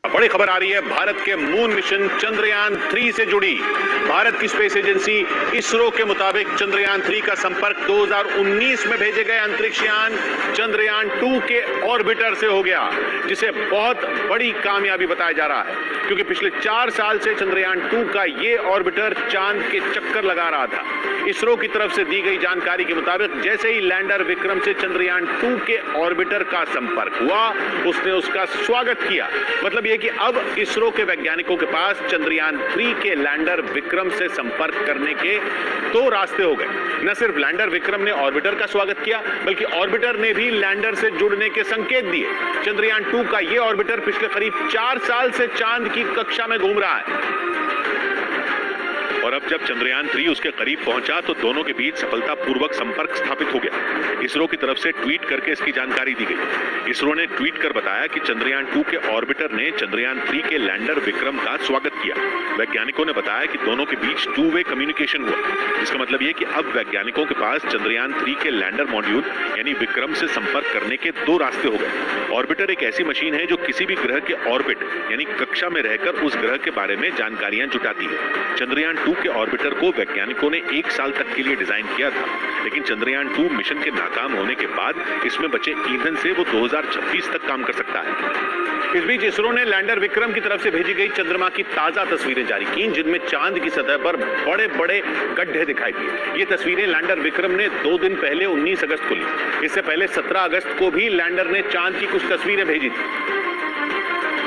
बड़ी खबर आ रही है भारत के मून मिशन चंद्रयान 3 से जुड़ी। भारत की स्पेस एजेंसी इसरो के मुताबिक चंद्रयान 3 का संपर्क 2019 में भेजे गए अंतरिक्ष यान चंद्रयान 2 के ऑर्बिटर से हो गया, जिसे बहुत बड़ी कामयाबी बताया जा रहा है, क्योंकि पिछले 4 साल से चंद्रयान 2 का ये ऑर्बिटर चांद के चक्कर लगा रहा था। इसरो की तरफ से दी गई जानकारी के मुताबिक जैसे ही लैंडर विक्रम से चंद्रयान 2 के ऑर्बिटर का संपर्क हुआ, उसने उसका स्वागत किया। मतलब यह कि अब इसरो के वैज्ञानिकों के पास चंद्रयान 3 के लैंडर विक्रम से संपर्क करने के 2 रास्ते हो गए। न सिर्फ लैंडर विक्रम ने ऑर्बिटर का स्वागत किया, बल्कि ऑर्बिटर ने भी लैंडर से जुड़ने के संकेत दिए। चंद्रयान 2 का यह ऑर्बिटर पिछले करीब 4 साल से चांद की कक्षा में घूम रहा है, और अब जब चंद्रयान 3 उसके करीब पहुंचा तो दोनों के बीच सफलतापूर्वक संपर्क स्थापित हो गया। इसरो की तरफ से ट्वीट करके इसकी जानकारी दी गई। इसरो ने ट्वीट कर बताया कि चंद्रयान 2 के ऑर्बिटर ने चंद्रयान 3 के लैंडर विक्रम का स्वागत किया। वैज्ञानिकों ने बताया कि दोनों के बीच 2 वे कम्युनिकेशन हुआ। इसका मतलब यह कि अब वैज्ञानिकों के पास चंद्रयान 3 के लैंडर मॉड्यूल यानी विक्रम से संपर्क करने के 2 रास्ते हो गए। ऑर्बिटर एक ऐसी मशीन है जो किसी भी ग्रह के ऑर्बिट यानी कक्षा में रहकर उस ग्रह के बारे में जानकारियां जुटाती है। चंद्रयान 2 के ऑर्बिटर को वैज्ञानिकों ने 1 साल तक के लिए डिजाइन किया था, लेकिन चंद्रयान 2 मिशन के नाकाम होने के बाद इसमें बचे ईंधन से वो 2026 तक काम कर सकता है। इस बीच इसरो ने लैंडर विक्रम की तरफ से भेजी गई चंद्रमा की ताजा तस्वीरें जारी की, जिनमें चांद की सतह पर बड़े बड़े गड्ढे दिखाई दिए। ये तस्वीरें लैंडर विक्रम ने 2 दिन पहले 19 अगस्त को ली। इससे पहले 17 अगस्त को भी लैंडर ने चांद की कुछ तस्वीरें भेजी थी,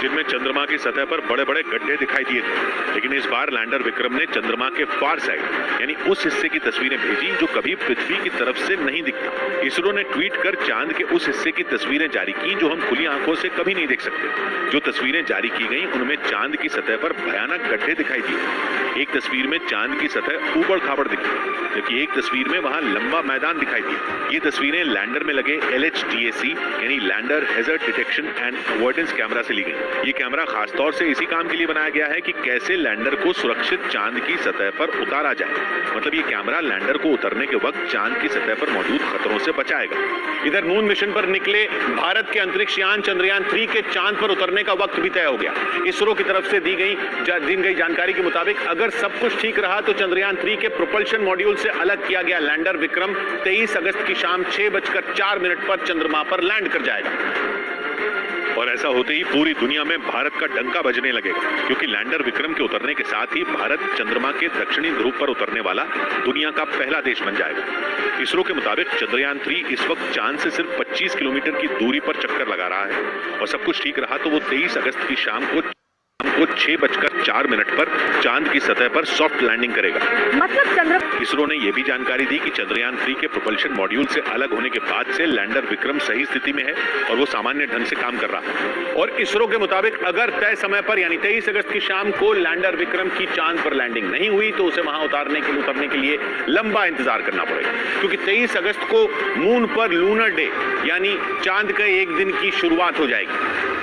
जिनमें चंद्रमा की सतह पर बड़े बड़े गड्ढे दिखाई दिए थे। लेकिन इस बार लैंडर विक्रम ने चंद्रमा के फार साइड यानी उस हिस्से की तस्वीरें भेजी जो कभी पृथ्वी की तरफ से नहीं दिखता। इसरो ने ट्वीट कर चांद के उस हिस्से की तस्वीरें जारी की जो हम खुली आंखों से कभी नहीं देख सकते। जो तस्वीरें जारी की गई उनमें चांद की सतह पर भयानक गड्ढे दिखाई दिए। एक तस्वीर में चांद की सतह ऊबड़ खाबड़ दिखी, जबकि एक तस्वीर में वहां लंबा मैदान दिखाई दिया। ये तस्वीरें लैंडर में लगे LHDAC यानी lander hazard detection and avoidance camera से ली गई। ये कैमरा खासतौर से इसी काम के लिए बनाया गया है कि कैसे लैंडर को सुरक्षित चांद की सतह पर उतारा जाए। मतलब ये कैमरा लैंडर को उतरने के वक्त चांद की सतह पर मौजूद खतरों से बचाएगा। इधर मून मिशन पर निकले भारत के अंतरिक्ष यान चंद्रयान 3 के चांद पर उतरने का वक्त भी तय हो गया। इसरो की तरफ से दी गई जानकारी के मुताबिक अगर सब कुछ ठीक रहा तो चंद्रयान 3 के प्रोपल्शन मॉड्यूल से अलग किया गया लैंडर विक्रम 23 अगस्त की शाम 6:04 पर चंद्रमा पर लैंड कर जाएगा। और ऐसा होते ही पूरी दुनिया में भारत का डंका बजने लगेगा, क्योंकि लैंडर विक्रम के उतरने के साथ ही भारत चंद्रमा के दक्षिणी ध्रुव पर उतरने वाला दुनिया का पहला देश बन जाएगा। इसरो के मुताबिक चंद्रयान 3 इस वक्त चांद से सिर्फ 25 किलोमीटर की दूरी पर चक्कर लगा रहा है, और सब कुछ ठीक रहा तो वो 23 अगस्त की शाम को 6:04 पर चांद की सतह पर सॉफ्ट लैंडिंग करेगा। मतलब इसरो ने यह भी जानकारी दी कि चंद्रयान 3 के प्रोपल्शन मॉड्यूल से अलग होने के बाद से लैंडर विक्रम सही स्थिति में है और वो सामान्य ढंग से काम कर रहा है। और इसरो के मुताबिक अगर तय समय पर यानी 23 अगस्त की शाम को लैंडर विक्रम की चांद पर लैंडिंग नहीं हुई तो उसे वहां उतरने के लिए लंबा इंतजार करना पड़ेगा, क्योंकि 23 अगस्त को मून पर लूनर डे यानी चांद के एक दिन की शुरुआत हो जाएगी,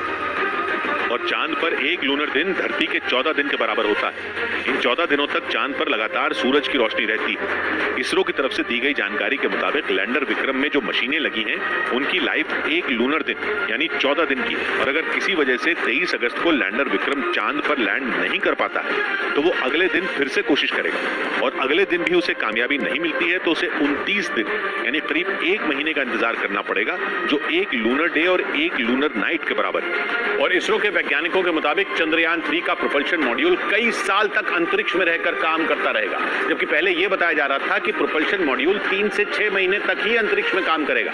और चांद पर एक लूनर दिन धरती के 14 दिन के बराबर होता है। इन 14 दिनों तक चांद पर लगातार सूरज की रोशनी रहती है। इसरो की तरफ से दी गई जानकारी के मुताबिक लैंडर विक्रम में जो मशीनें लगी हैं उनकी लाइफ एक लूनर दिन यानी 14 दिन की है, और अगर किसी वजह से 23 अगस्त को लैंडर विक्रम चांद पर लैंड नहीं कर पाता है तो वो अगले दिन फिर से कोशिश करेगा, और अगले दिन भी उसे कामयाबी नहीं मिलती है तो उसे 29 दिन यानी करीब 1 महीने का इंतजार करना पड़ेगा, जो एक लूनर डे और एक लूनर नाइट के बराबर है। और इसरो के वैज्ञानिकों के मुताबिक चंद्रयान 3 का प्रोपल्शन मॉड्यूल कई साल तक अंतरिक्ष में रहकर काम करता रहेगा, जबकि पहले यह बताया जा रहा था कि प्रोपल्शन मॉड्यूल 3 से 6 महीने तक ही अंतरिक्ष में काम करेगा,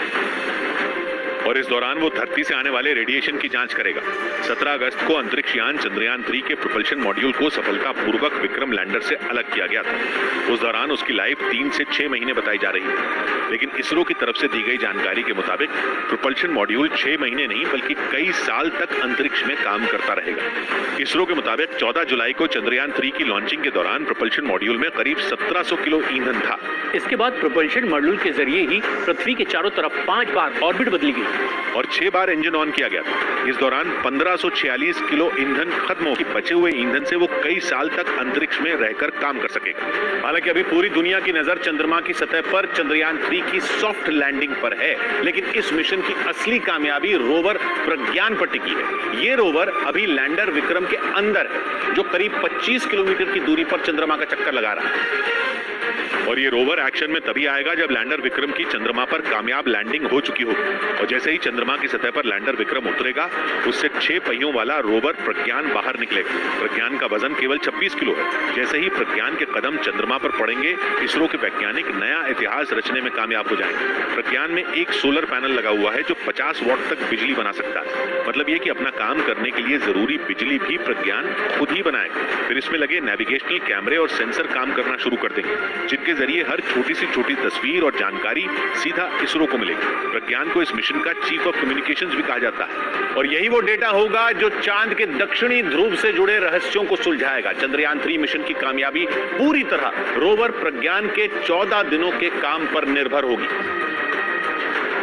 और इस दौरान वो धरती से आने वाले रेडिएशन की जांच करेगा। 17 अगस्त को अंतरिक्ष यान चंद्रयान 3 के प्रोपल्शन मॉड्यूल को सफलतापूर्वक विक्रम लैंडर से अलग किया गया था। उस दौरान उसकी लाइफ 3 से 6 महीने बताई जा रही है, लेकिन इसरो की तरफ से दी गई जानकारी के मुताबिक प्रोपल्शन मॉड्यूल 6 महीने नहीं बल्कि कई साल तक अंतरिक्ष में काम करता रहेगा। इसरो के मुताबिक 14 जुलाई को चंद्रयान 3 की लॉन्चिंग के दौरान प्रोपल्शन मॉड्यूल में करीब 1700 किलो ईंधन था। इसके बाद प्रोपल्शन मॉड्यूल के जरिए ही पृथ्वी के चारों तरफ 5 बार ऑर्बिट बदली गई। और 6 बार इंजन ऑन किया गया था। इस दौरान 1546 किलो ईंधन खत्म हो, बचे हुए ईंधन से वो कई साल तक अंतरिक्ष में रहकर काम कर सकेगा। हालांकि अभी पूरी दुनिया की नजर चंद्रमा की सतह पर चंद्रयान 3 की सॉफ्ट लैंडिंग पर है, लेकिन इस मिशन की असली कामयाबी रोवर प्रज्ञान पर टिकी है। ये रोवर अभी लैंडर विक्रम के अंदर है, जो करीब 25 किलोमीटर की दूरी पर चंद्रमा का चक्कर लगा रहा है। और ये रोवर एक्शन में तभी आएगा जब लैंडर विक्रम की चंद्रमा पर कामयाब लैंडिंग हो चुकी होगी। और जैसे ही चंद्रमा की सतह पर लैंडर विक्रम उतरेगा, उससे 6 पहियों वाला रोवर प्रज्ञान बाहर निकलेगा। प्रज्ञान का वजन केवल 26 किलो है। जैसे ही प्रज्ञान के कदम चंद्रमा पर पड़ेंगे, इसरो के वैज्ञानिक नया इतिहास रचने में कामयाब हो जाएंगे। प्रज्ञान में एक सोलर पैनल लगा हुआ है जो 50 वॉट तक बिजली बना सकता है। मतलब ये कि अपना काम करने के लिए जरूरी बिजली भी प्रज्ञान खुद ही बनाएगा। फिर इसमें लगे नेविगेशनल कैमरे और सेंसर काम करना शुरू कर देंगे, जिनके जरिए हर छोटी सी छोटी तस्वीर और जानकारी सीधा इसरो को मिलेगी। प्रज्ञान को इस मिशन का चीफ ऑफ कम्युनिकेशंस भी कहा जाता है। और यही वो डेटा होगा जो चांद के दक्षिणी ध्रुव से जुड़े रहस्यों को सुलझाएगा। चंद्रयान 3 मिशन की कामयाबी पूरी तरह रोवर प्रज्ञान के 14 दिनों के काम पर निर्भर होगी।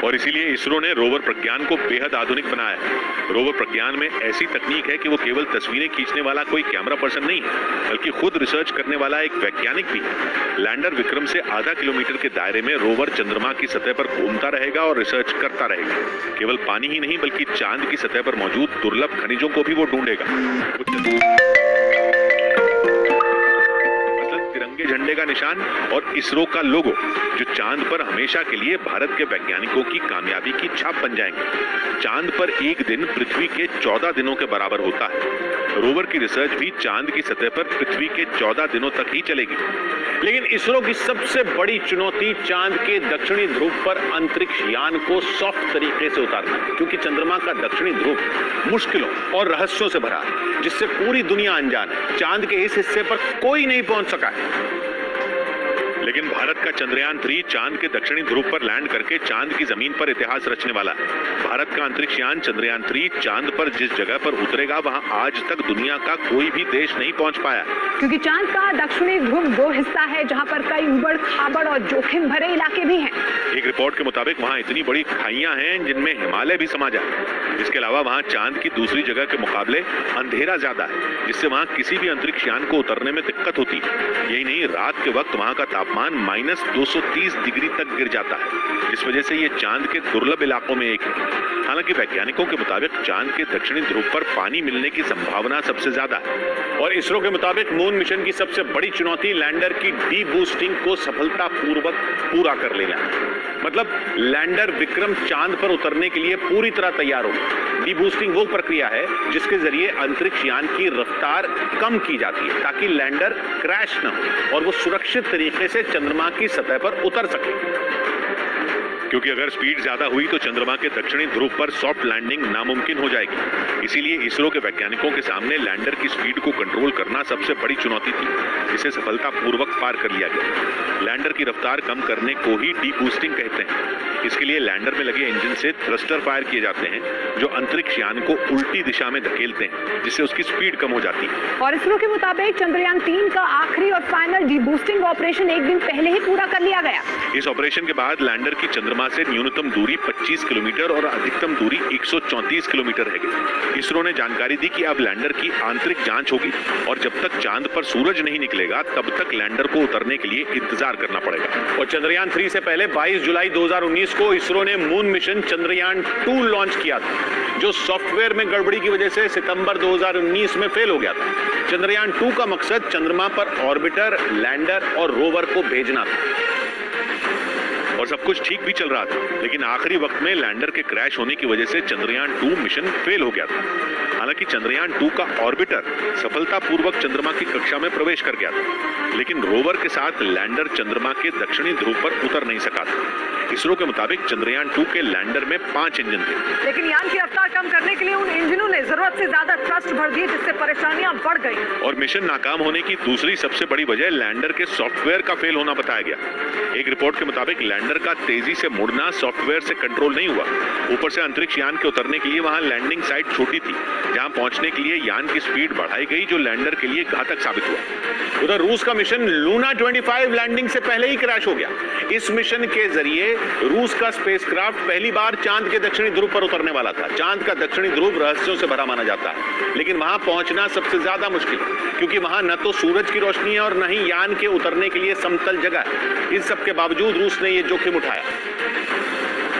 और इसीलिए इसरो ने रोवर प्रज्ञान को बेहद आधुनिक बनाया है। रोवर प्रज्ञान में ऐसी तकनीक है कि वो केवल तस्वीरें खींचने वाला कोई कैमरा पर्सन नहीं है, बल्कि खुद रिसर्च करने वाला एक वैज्ञानिक भी है। लैंडर विक्रम से आधा किलोमीटर के दायरे में रोवर चंद्रमा की सतह पर घूमता रहेगा और रिसर्च करता रहेगा। केवल पानी ही नहीं, बल्कि चांद की सतह पर मौजूद दुर्लभ खनिजों को भी वो ढूंढेगा। तिरंगे झंडे का निशान और इसरो का लोगो, जो चांद पर हमेशा के लिए भारत के वैज्ञानिकों की कामयाबी की छाप बन जाएंगे। चांद पर एक दिन पृथ्वी के 14 दिनों के बराबर होता है। रोवर की रिसर्च भी चांद की सतह पर पृथ्वी के 14 दिनों तक ही चलेगी। लेकिन इसरो की सबसे बड़ी चुनौती चांद के दक्षिणी ध्रुव पर अंतरिक्ष यान को सॉफ्ट तरीके से उतारना है, क्योंकि चंद्रमा का दक्षिणी ध्रुव मुश्किलों और रहस्यों से भरा है, जिससे पूरी दुनिया अनजान है। चांद के इस हिस्से पर कोई नहीं पहुंच सका है। लेकिन भारत का चंद्रयान 3 चांद के दक्षिणी ध्रुव पर लैंड करके चांद की जमीन पर इतिहास रचने वाला है। भारत का अंतरिक्ष यान चंद्रयान 3 चांद पर जिस जगह पर उतरेगा, वहां आज तक दुनिया का कोई भी देश नहीं पहुंच पाया, क्योंकि चांद का दक्षिणी ध्रुव वो हिस्सा है जहां पर कई उबड़ खाबड़ और जोखिम भरे इलाके भी हैं। एक रिपोर्ट के मुताबिक वहां इतनी बड़ी खाइयां हैं जिनमें हिमालय भी समा जाए। इसके अलावा वहां चांद की दूसरी जगह के मुकाबले अंधेरा ज्यादा है, जिससे वहां किसी भी अंतरिक्ष यान को उतरने में दिक्कत होती है। यही नहीं, रात के वक्त वहां का तापमान -230 डिग्री तक गिर जाता है, जिस वजह से ये चांद के दुर्लभ इलाकों में एक है। हालांकि वैज्ञानिकों के मुताबिक चांद के दक्षिणी ध्रुव पर पानी मिलने की संभावना सबसे ज्यादा है। और इसरो के मुताबिक मून मिशन की सबसे बड़ी चुनौती लैंडर की डी बूस्टिंग को सफलतापूर्वक पूरा कर लेना है। मतलब लैंडर विक्रम चांद पर उतरने के लिए पूरी तरह तैयार हो। डी बूस्टिंग वो प्रक्रिया है जिसके जरिए अंतरिक्ष यान की रफ्तार कम की जाती है, ताकि लैंडर क्रैश न हो और वो सुरक्षित तरीके से चंद्रमा की सतह पर उतर सके। क्योंकि अगर स्पीड ज्यादा हुई तो चंद्रमा के दक्षिणी ध्रुव पर सॉफ्ट लैंडिंग नामुमकिन हो जाएगी। इसीलिए इसरो के वैज्ञानिकों के सामने लैंडर की स्पीड को कंट्रोल करना सबसे बड़ी चुनौती थी, जिसे सफलतापूर्वक पार कर लिया गया। लैंडर की रफ्तार कम करने को ही डी बूस्टिंग कहते हैं। इसके लिए लैंडर में लगे इंजन से थ्रस्टर फायर किए जाते हैं, जो अंतरिक्ष यान को उल्टी दिशा में धकेलते हैं, जिससे उसकी स्पीड कम हो जाती है। और इसरो के मुताबिक चंद्रयान 3 का आखिरी और फाइनल डी बूस्टिंग ऑपरेशन एक दिन पहले ही पूरा कर लिया गया। इस ऑपरेशन के बाद लैंडर की चंद्रमा से न्यूनतम दूरी 25 किलोमीटर और अधिकतम दूरी 134 किलोमीटर है। इसरो ने जानकारी दी कि अब लैंडर की आंतरिक जांच होगी और जब तक चांद पर सूरज नहीं निकलेगा तब तक लैंडर को उतरने के लिए इंतजार करना पड़ेगा। और चंद्रयान 3 से पहले 22 जुलाई 2019 को इसरो ने मून मिशन चंद्रयान 2 लॉन्च किया था, जो सॉफ्टवेयर में गड़बड़ी की वजह से सितंबर 2019 में फेल हो गया था। चंद्रयान 2 का मकसद चंद्रमा पर ऑर्बिटर, लैंडर और रोवर को भेजना था और सब कुछ ठीक भी चल रहा था। लेकिन आखिरी वक्त में लैंडर के क्रैश होने की वजह से चंद्रयान 2 मिशन फेल हो गया था। हालांकि चंद्रयान 2 का ऑर्बिटर सफलतापूर्वक चंद्रमा की कक्षा में प्रवेश कर गया था, लेकिन रोवर के साथ लैंडर चंद्रमा के दक्षिणी ध्रुव पर उतर नहीं सका था। इसरो के मुताबिक चंद्रयान 2 के लैंडर में 5 इंजन थे, लेकिन यान की रफ्तार कम करने के लिए उन इंजनों ने जरूरत से ज्यादा थ्रस्ट कष्ट भर दिए, जिससे परेशानियां बढ़ गई। और मिशन नाकाम होने की दूसरी सबसे बड़ी वजह लैंडर के सॉफ्टवेयर का फेल होना बताया गया। एक रिपोर्ट के मुताबिक लैंडर का तेजी से मुड़ना सॉफ्टवेयर से कंट्रोल नहीं हुआ। ऊपर से अंतरिक्ष यान के उतरने के लिए वहां लैंडिंग साइट छोटी थी, जहां पहुंचने के लिए यान की स्पीड बढ़ाई गई, जो लैंडर के लिए घातक साबित हुआ। उधर रूस का मिशन लूना 25 लैंडिंग से पहले ही क्रैश हो गया। इस मिशन के जरिए रूस का स्पेसक्राफ्ट पहली बार चांद के दक्षिणी ध्रुव पर उतरने वाला था। चांद का दक्षिणी ध्रुव रहस्यों से भरा माना जाता है, लेकिन वहां पहुंचना सबसे ज्यादा मुश्किल है, क्योंकि वहां न तो सूरज की रोशनी है और न ही यान के उतरने के लिए समतल जगह है। इन सब के बावजूद रूस ने यह जोखिम उठाया,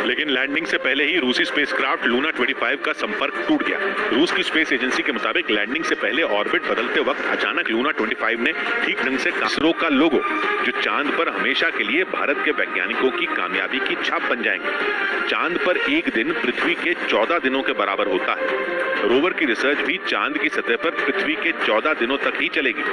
लेकिन लैंडिंग से पहले ही रूसी स्पेसक्राफ्ट लूना 25 का संपर्क टूट गया। रूस की स्पेस एजेंसी के मुताबिक लैंडिंग से पहले ऑर्बिट बदलते वक्त अचानक लूना 25 ने ठीक ढंग से इसरो का लोगो, जो चांद पर हमेशा के लिए भारत के वैज्ञानिकों की कामयाबी की छाप बन जाएंगे। चांद पर एक दिन पृथ्वी के 14 दिनों के बराबर होता है। रोवर की रिसर्च भी चांद की सतह पर पृथ्वी के 14 दिनों तक ही चलेगी।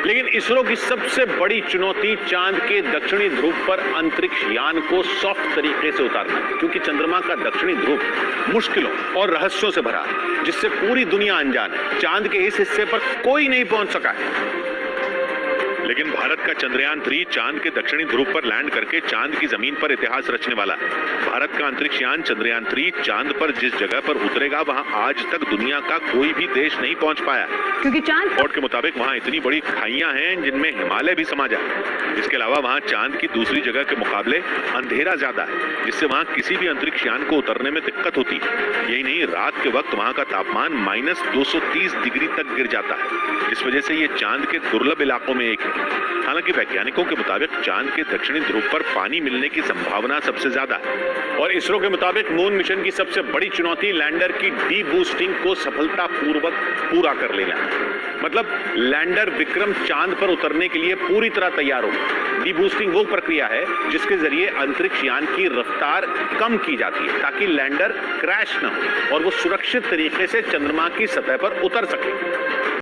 लेकिन इसरो की सबसे बड़ी चुनौती चांद के दक्षिणी ध्रुव पर अंतरिक्ष यान को सॉफ्ट तरीके से उतारना है, क्योंकि चंद्रमा का दक्षिणी ध्रुव मुश्किलों और रहस्यों से भरा है, जिससे पूरी दुनिया अनजान है। चांद के इस हिस्से पर कोई नहीं पहुंच सका है। लेकिन भारत का चंद्रयान 3 चांद के दक्षिणी ध्रुव पर लैंड करके चांद की जमीन पर इतिहास रचने वाला है। भारत का अंतरिक्ष यान चंद्रयान 3 चांद पर जिस जगह पर उतरेगा, वहां आज तक दुनिया का कोई भी देश नहीं पहुंच पाया, क्योंकि चांद रिपोर्ट के मुताबिक वहां इतनी बड़ी खाइयां हैं जिनमें हिमालय भी समा जाए। इसके अलावा वहां चांद की दूसरी जगह के मुकाबले अंधेरा ज्यादा है, जिससे वहां किसी भी अंतरिक्ष यान को उतरने में दिक्कत होती है। यही नहीं, रात के वक्त वहां का तापमान -230 डिग्री तक गिर जाता है, जिस वजह से ये चांद के दुर्लभ इलाकों में एक है। हालांकि वैज्ञानिकों के मुताबिक चांद के दक्षिणी ध्रुव पर पानी मिलने की संभावना सबसे ज्यादा है। और इसरो के मुताबिक मून मिशन की सबसे बड़ी चुनौती लैंडर की डी बूस्टिंग को सफलतापूर्वक पूरा कर लेना है। मतलब लैंडर विक्रम चांद पर उतरने के लिए पूरी तरह तैयार हो। डी बूस्टिंग वो प्रक्रिया है जिसके जरिए अंतरिक्ष यान की रफ्तार कम की जाती है, ताकि लैंडर क्रैश न हो और वो सुरक्षित तरीके से चंद्रमा की सतह पर उतर सके।